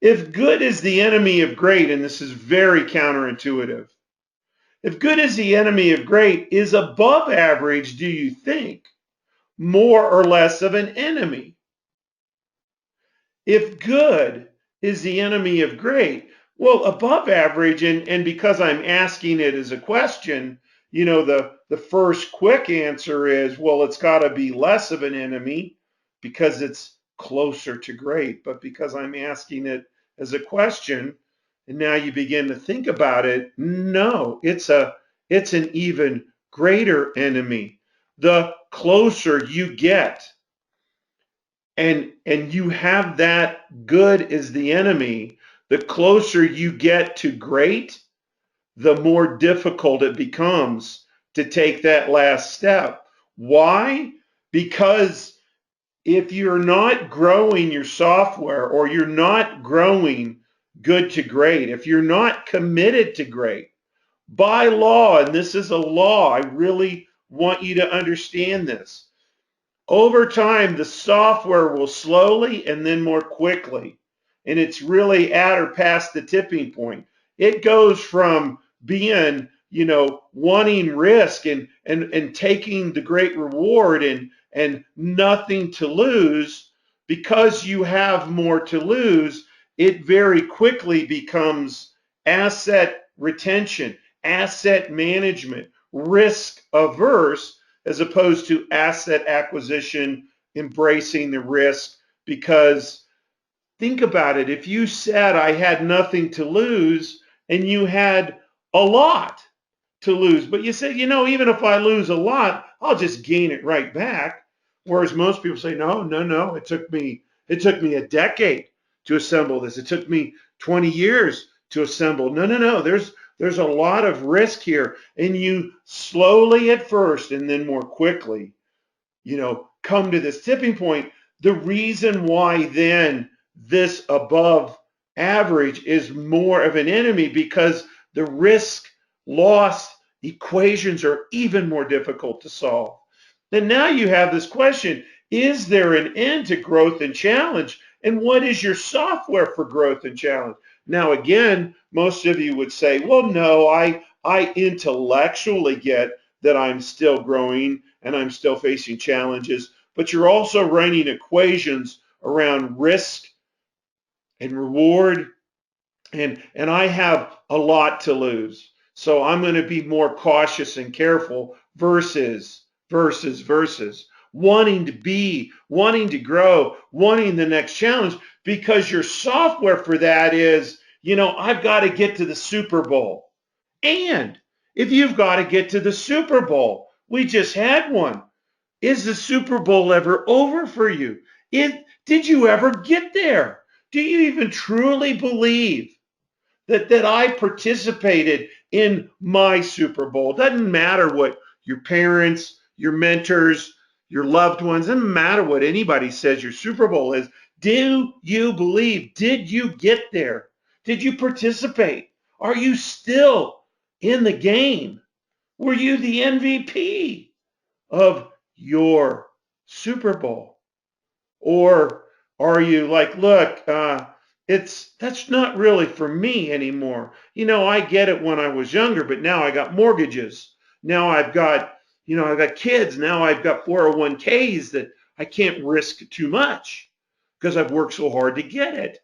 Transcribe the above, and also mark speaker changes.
Speaker 1: If good is the enemy of great, and this is very counterintuitive, if good is the enemy of great, is above average, do you think, more or less of an enemy? If good is the enemy of great, well, above average, and because I'm asking it as a question, the first quick answer is, well, it's got to be less of an enemy because it's closer to great. But because I'm asking it as a question, and now you begin to think about it, no, it's an even greater enemy. The closer you get and you have that good is the enemy, the closer you get to great, the more difficult it becomes to take that last step. Why? Because if you're not growing your software, or you're not growing good to great, if you're not committed to great, by law, and this is a law, I really want you to understand this. Over time, the software will slowly and then more quickly, and it's really at or past the tipping point. It goes from being, wanting risk and taking the great reward and nothing to lose. Because you have more to lose, it very quickly becomes asset retention, asset management, risk averse, as opposed to asset acquisition, embracing the risk. Because think about it, if you said I had nothing to lose and you had a lot to lose, but you said, even if I lose a lot, I'll just gain it right back. Whereas most people say, no, no, no, it took me a decade to assemble this. It took me 20 years to assemble. No, no, no. There's a lot of risk here. And you slowly at first and then more quickly, come to this tipping point. The reason why then this above average is more of an enemy, because the risk loss equations are even more difficult to solve. And now you have this question: is there an end to growth and challenge? And what is your software for growth and challenge? Now, again, most of you would say, well, no, I intellectually get that I'm still growing and I'm still facing challenges, but you're also running equations around risk and reward, and I have a lot to lose. So I'm going to be more cautious and careful versus wanting to be, wanting to grow, wanting the next challenge, because your software for that is, I've got to get to the Super Bowl. And if you've got to get to the Super Bowl, we just had one. Is the Super Bowl ever over for you? Did you ever get there? Do you even truly believe that I participated in my Super Bowl? Doesn't matter what your parents, your mentors, your loved ones, doesn't matter what anybody says your Super Bowl is. Do you believe? Did you get there? Did you participate? Are you still in the game? Were you the MVP of your Super Bowl? Or are you like, look, that's not really for me anymore. I get it when I was younger, but now I got mortgages. Now I've got kids. Now I've got 401ks that I can't risk too much because I've worked so hard to get it.